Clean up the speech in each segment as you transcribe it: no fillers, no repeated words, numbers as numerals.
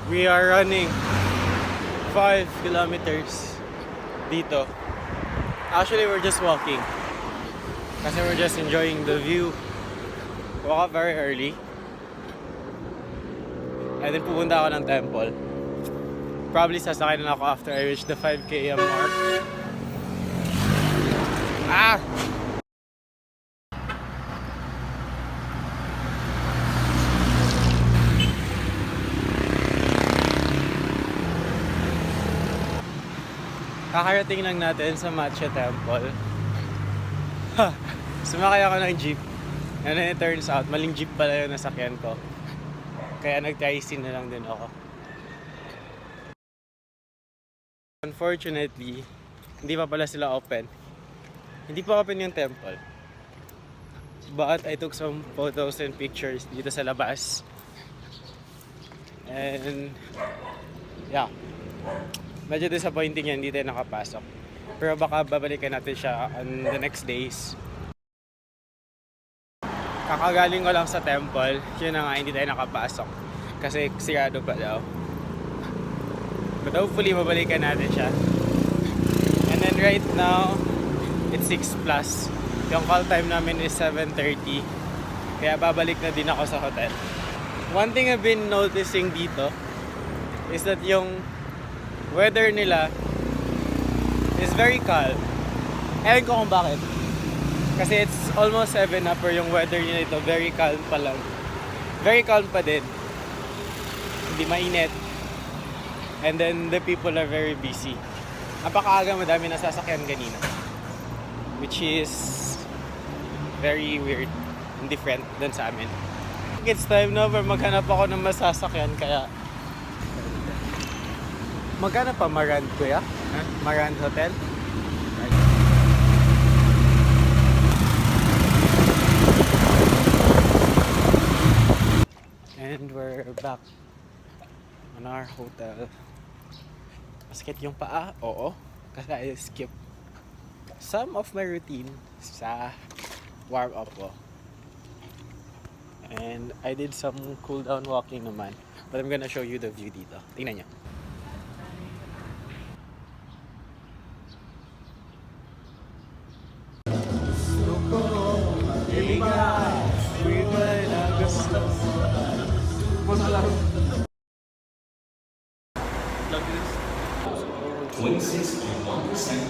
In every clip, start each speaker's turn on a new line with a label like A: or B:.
A: We are running 5 kilometers dito. Actually, we're just walking. Kasi we're just enjoying the view. Woke up very early. And then pupunta ako ng temple. Probably sasakay na ako after I reach the 5 km mark. Ah! Kakarating lang natin sa Matcha Temple. Sumakay ako ng jeep. And then it turns out, maling jeep pala yung nasakyan ko. Kaya nag-tricycle na lang din ako. Unfortunately, hindi pa pala sila open. Hindi pa open yung temple. But I took some photos and pictures dito sa labas. And yeah, medyo disappointing yan, hindi tayo nakapasok. Pero baka babalikan natin siya on the next days. Kakagaling ko lang sa temple, yun na nga, hindi tayo nakapasok. Kasi sirado pa daw. But hopefully, mabalikan natin siya. And then right now, it's 6 plus. Yung call time namin is 7:30. Kaya babalik na din ako sa hotel. One thing I've been noticing dito is that yung weather nila is very calm. Ewan ko kung bakit. Kasi it's almost 7 na pero yung weather nila ito very calm pa lang. Very calm pa din. Hindi mainit. And then the people are very busy. Napakaaga, madami na sasakyan kanina. Which is very weird and different dun sa amin. It's time na para maghanap ako ng masasakyan kaya maghanap pa Marand kuya? Huh? Marand Hotel? And we're back on our hotel. Masakit yung paa? Oo. Kasi I skip some of my routine sa warm up ko. And I did some cool down walking naman. But I'm gonna show you the view dito. Tingnan nyo.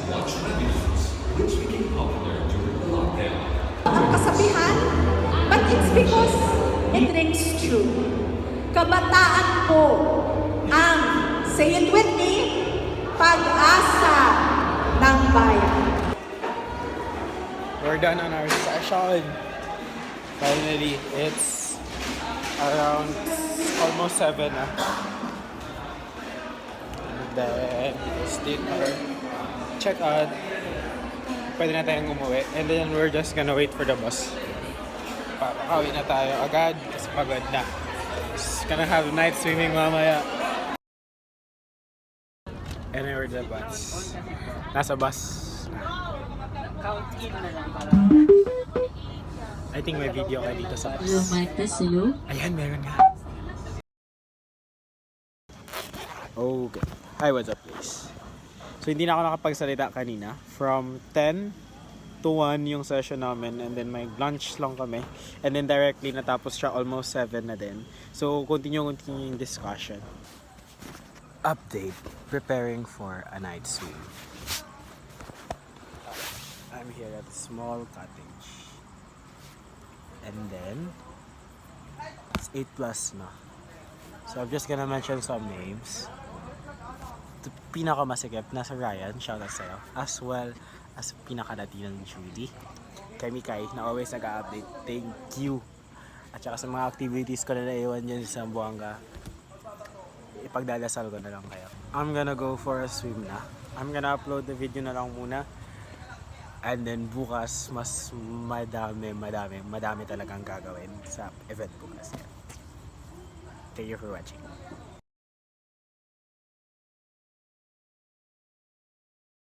B: Watch revenues, which became popular during the lockdown.
C: Ang kasabihan, but it's because it rings true. Kabataan ko ang, say it with me, pag-asa ng bayan.
A: We're done on our session. Finally, it's around almost 7 na. And then, let's take our check out. Pwede na tayong umuwi. And then we're just gonna wait for the bus. Pakauwi na tayo agad kasi pagod na. Just gonna have night swimming mamaya. And then we're the bus. Nasa bus. I think may video ka dito sa bus. Ayan, meron nga. Okay. Hi, what's up guys? So hindi na ako nakapagsalita kanina. From 10 to 1 yung session namin and then may lunch lang kami. And then directly natapos siya almost 7 na din. So continue yung discussion. Update. Preparing for a night swim. I'm here at a small cottage. And then it's 8 plus na. So I'm just gonna mention some names. The pinakamasikip na sa Ryan, shoutout sa'yo, as well as pinakadatinang Julie, kay Mikay na always nag-update, thank you, at saka sa mga activities ko na naiwan dyan sa Zamboanga, ipagdadasal ko na lang kayo. I'm gonna go for a swim na. I'm gonna upload the video na lang muna, and then bukas mas madami talagang gagawin sa event bukas. Thank you for watching.